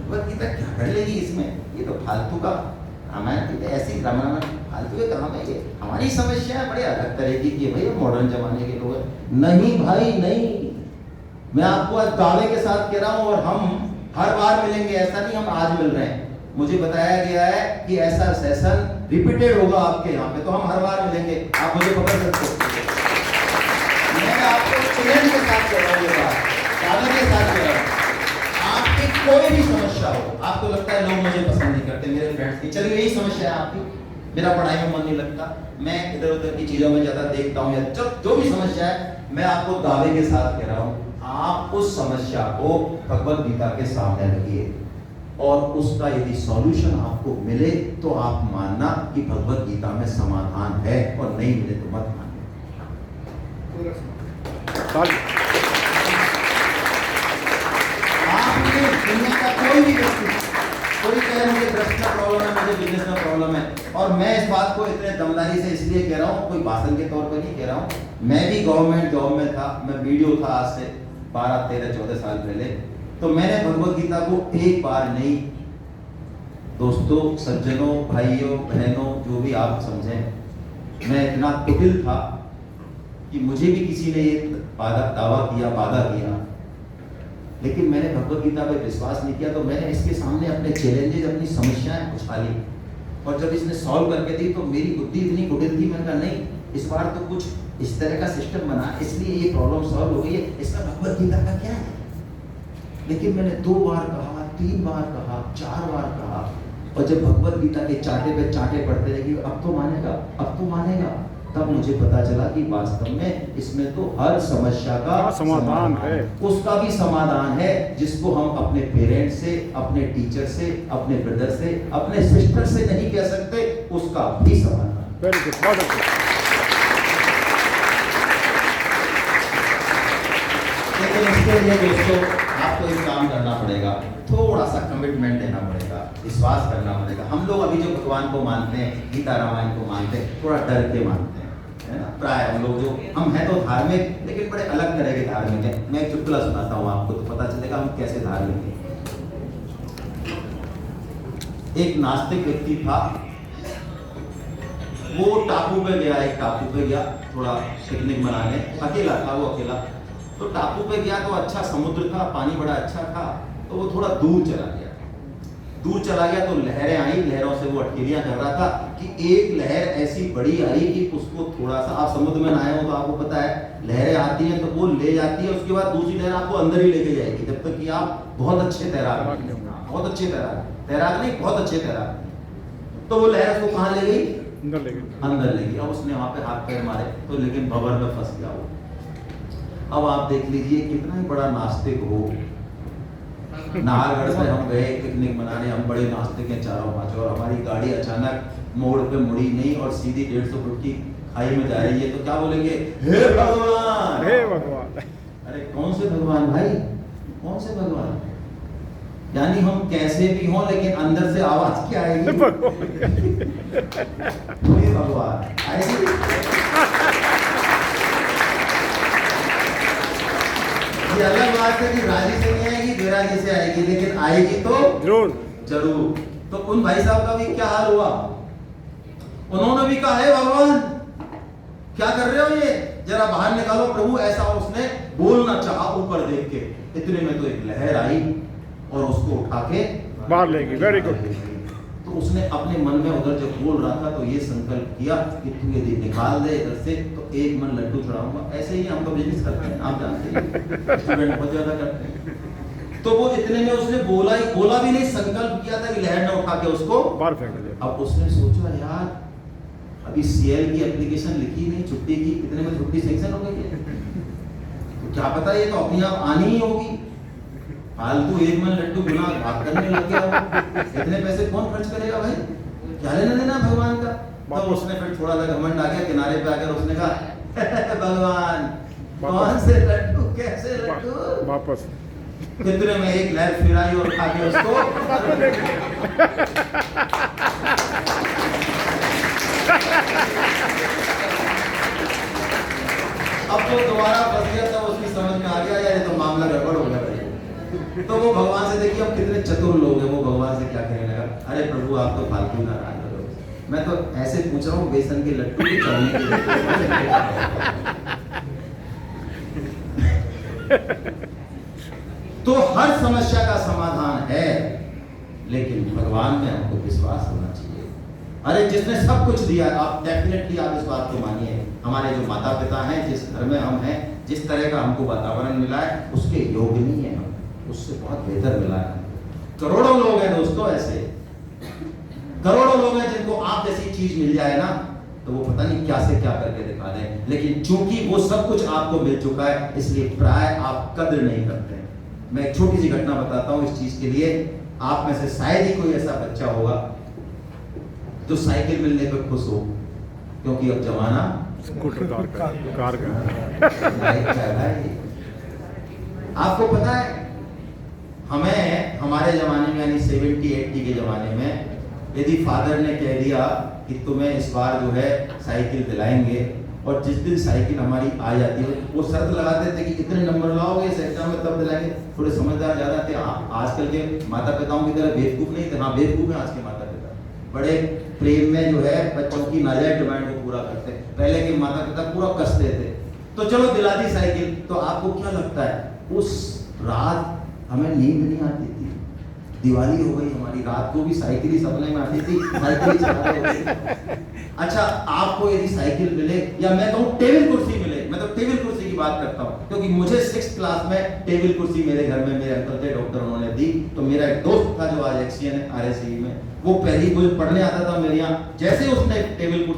भगवत गीता क्या कर लेगी इसमें, ये तो फालतू का रामायण गीता ऐसी रामायण फालतू के काम है ये। हमारी समस्या बड़े अलग तरीके की है भाई, मॉडर्न जमाने के लोग हैं। नहीं भाई नहीं, मैं आपको आज दावे के साथ कह रहा हूं, और हम हर बार मिलेंगे, ऐसा नहीं हम आज मिल रहे हैं। मुझे बताया गया है कि ऐसा सेशन रिपीटेड होगा आपके यहाँ पे, तो हम हर बार मिलेंगे, आप मुझे पकड़ सकते हो। मैं आपको चैलेंज के साथ कह रहा हूँ, ये बात दावे के साथ कह रहा हूँ। आपकी कोई भी समस्या हो, आपको लगता है लोग मुझे पसंद नहीं करते, मेरे फ्रेंड्स की, चलिए यही समस्या है आपकी, मेरा पढ़ाई में मन नहीं लगता, मैं इधर उधर की चीजों में ज्यादा देखता हूँ, या जो भी समस्या है, मैं आपको दावे के साथ कह रहा हूँ, आप उस समस्या को भगवत गीता के सामने रखिए, और उसका यदि सॉल्यूशन आपको मिले तो आप मानना कि भगवत गीता में समाधान है, और नहीं मिले तो मत मानना। दुनिया का कोई भी व्यक्ति, कोई कहे मुझे दृष्टि में प्रॉब्लम है, मुझे बिजनेस में प्रॉब्लम है, और मैं इस बात को इतने दमदारी से इसलिए कह रहा हूँ, कोई भाषण के तौर पर नहीं कह रहा हूँ, मैं भी गवर्नमेंट जॉब में था, मैं वीडियो था आज से 12, 13, 14 साल पहले, तो मैंने भगवत गीता को एक बार नहीं, दोस्तों, सज्जनों, भाइयों, बहनों, जो भी आप समझें, मैं इतना कुटिल था कि मुझे भी किसी ने ये दावा किया, वादा किया, लेकिन मैंने भगवत गीता पे विश्वास नहीं किया, तो मैंने इसके सामने अपने चैलेंजेस, अपनी समस्याएं उछाली, और जब इसने सॉल्व करके दी तो मेरी बुद्धि इतनी कुटिल थी, मैंने कहा नहीं, इस बार तो कुछ इस तरह का सिस्टम बना, इसलिए ये प्रॉब्लम सॉल्व हो गई है, इसका भगवत गीता का क्या है। लेकिन मैंने 2 बार कहा, 3 बार कहा, 4 बार कहा, और जब भगवत गीता के चाटे पे चाटे पढ़ते रहे कि अब तो मानेगा, अब तो मानेगा, तब मुझे पता चला कि वास्तव में इसमें तो हर समस्या का समाधान है, उसका भी समाधान है, जिसको हम अपने पेरेंट्स से, अपने टीचर से, अपने ब्रदर से, अपने सिस्टर से नहीं कह सकते, उसका भी समाधान। वेरी गुड, बहुत अच्छा। लेकिन इसके लिए दोस्तों आपको एक काम करना पड़ेगा, थोड़ा सा कमिटमेंट देना पड़ेगा, विश्वास करना पड़ेगा। हम लोग अभी जो भगवान को मानते हैं, गीता रामायण को मानते हैं, थोड़ा डर के मानते हैं, है ना। प्राय हम लोग जो हम हैं तो धार्मिक, लेकिन बड़े अलग तरह के धार्मिक हैं। मैं एक चुटकुला सुनाता हूँ आपको, तो पता चलेगा हम कैसे धार्मिक हैं। एक नास्तिक व्यक्ति था, वो टापू पे गया, एक टापू पे गया थोड़ा पिकनिक मनाने, अकेला था वो, अकेला। तो टापू पे गया तो अच्छा समुद्र था, पानी बड़ा अच्छा था, तो वो थोड़ा दूर चला गया। दूर चला गया तो लहरें आई, लहरों से वो अटकेलियां कर रहा था कि एक लहर ऐसी बड़ी आई कि उसको थोड़ा सा, आप समुद्र में नहाए हो तो आपको पता है, लहरें आती हैं तो वो ले जाती है, उसके बाद दूसरी लहर आपको अंदर ही लेके जाएगी, जब तक कि आप बहुत अच्छे तैराक, बहुत अच्छे तैराक नहीं, बहुत अच्छे तैराक। तो वो लहर उसको कहाँ ले गई? अंदर ले गई। अंदर ले गई। अब उसने वहां पे हाथ पैर मारे तो, लेकिन भंवर में फंस गया वो। अब आप देख लीजिए कितना ही बड़ा नास्तिक हो। नाहरगढ़ में हम गए पिकनिक मनाने, हम बड़े नास्तिक हैं चारों पांचों, और हमारी गाड़ी अचानक मोड़ पे मुड़ी नहीं और सीधी 150 फुट की खाई में जा रही है, तो क्या बोलेंगे? हे भगवान, हे भगवान। अरे कौन से भगवान भाई, कौन से भगवान? यानी हम कैसे भी हों, लेकिन अंदर से आवाज क्या आएगी? हे भगवान आएगी। ये अलग बात है कि राजी से नहीं आएगी, बेराजी से आएगी, लेकिन आएगी तो जरूर जरूर। तो उन भाई साहब का भी क्या हाल हुआ, उन्होंने भी कहा है भगवान क्या कर रहे हो, ये जरा बाहर निकालो प्रभु, ऐसा उसने बोलना चाहा ऊपर देख के। इतने में तो एक लहर आई और उसको उठा के बाहर ले गई। Very good. तो उसने अपने मन में उधर जब बोल रहा था तो ये संकल्प किया कि तू यदि निकाल दे इधर से तो 1 मन लड्डू चढ़ाऊंगा। ऐसे ही हम तो बिजनेस करते हैं, आप जानते हैं, स्टूडेंट बहुत ज्यादा करते हैं। तो वो इतने में उसने बोला भी नहीं, संकल्प किया था कि लहर ने उठा के उसको बाहर फेंक दिया। अब उसने सोचा यार अभी सीएल की एप्लीकेशन लिखी नहीं छुट्टी की, इतने में छुट्टी सेंक्शन हो गई है, तो क्या पता ये तो अपने आप आनी ही होगी। फालतू 1 मन लड्डू गुना भाग करने लग गया, इतने पैसे कौन खर्च करेगा भाई, क्या लेना देना भगवान का। तो उसने फिर थोड़ा सा घमंड आ गया, किनारे पे आकर उसने कहा भगवान कौन से लड्डू, कैसे लड्डू, वापस। कितने में एक लहर फिर आई और खा के उसको अब तो दोबारा फंस गया, तब उसकी समझ में आ गया यार ये तो मामला गड़बड़ हो गया भाई। तो वो भगवान से देखिए हम कितने चतुर लोग हैं, क्या कहने लगा, अरे प्रभु आप तो फालतू नाराज हो। मैं तो ऐसे पूछ रहा हूँ बेसन के लड्डू के चलने के लिए। तो हर समस्या का समाधान है, लेकिन भगवान में हमको विश्वास होना चाहिए। अरे जिसने सब कुछ दिया, आप डेफिनेटली आप इस बात को मानिए, हमारे जो माता पिता हैं, जिस घर में हम हैं, जिस तरह का हमको वातावरण मिला है, उसके योग्य नहीं है हम, उससे बहुत बेहतर मिला है। करोड़ों लोग हैं दोस्तों, ऐसे करोड़ों लोग हैं जिनको आप जैसी चीज मिल जाए ना, तो वो पता नहीं क्या से क्या करके दिखा दें, लेकिन चूंकि वो सब कुछ आपको मिल चुका है, इसलिए प्राय आप कद्र नहीं करते हैं। मैं एक छोटी सी घटना बताता हूं इस चीज के लिए। आप में से शायद ही कोई ऐसा बच्चा होगा जो साइकिल मिलने पर खुश हो, क्योंकि अब जमाना स्कूटर कार का बाइक का है भाई। आपको पता है, हमें हमारे जमाने में यानी 70-80 के जमाने में यदि फादर ने कह दिया कि तुम्हें इस बार जो है साइकिल दिलाएंगे, और जिस दिन साइकिल हमारी आ जाती है वो शर्त लगाते थे कि कितने नंबर लाओगे इस एग्जाम में तब दिलाएंगे। थोड़े समझदार ज्यादा थे। आजकल के माता पिताओं की तरह बेवकूफ नहीं थे। हाँ बेवकूफ है आज के माता पिता, बड़े प्रेम में जो है बच्चों की नाजायज डिमांड को पूरा करते। पहले के माता पिता पूरा कसते थे। तो चलो दिला दी साइकिल, तो आपको क्या लगता है उस रात हमें नींद नहीं आती थी। दिवाली हो गई हमारी, रात को भी साइकिल ही सपने में आती थी, साइकिल ही चला रहे होते। अच्छा आपको यदि साइकिल मिले, या मैं कहूँ टेबल कुर्सी मिले, मैं तो टेबल कुर्सी की बात करता हूँ, क्योंकि मुझे 6th क्लास में टेबल कुर्सी मेरे घर में मेरे अंकल थे डॉक्टर, उन्होंने दी। तो मेरा एक दोस्त था जो आज एक्सीएन है RSE में, वो पहली मुझे पढ़ने आता था मेरे यहाँ, जैसे उसने टेबल कुर्सी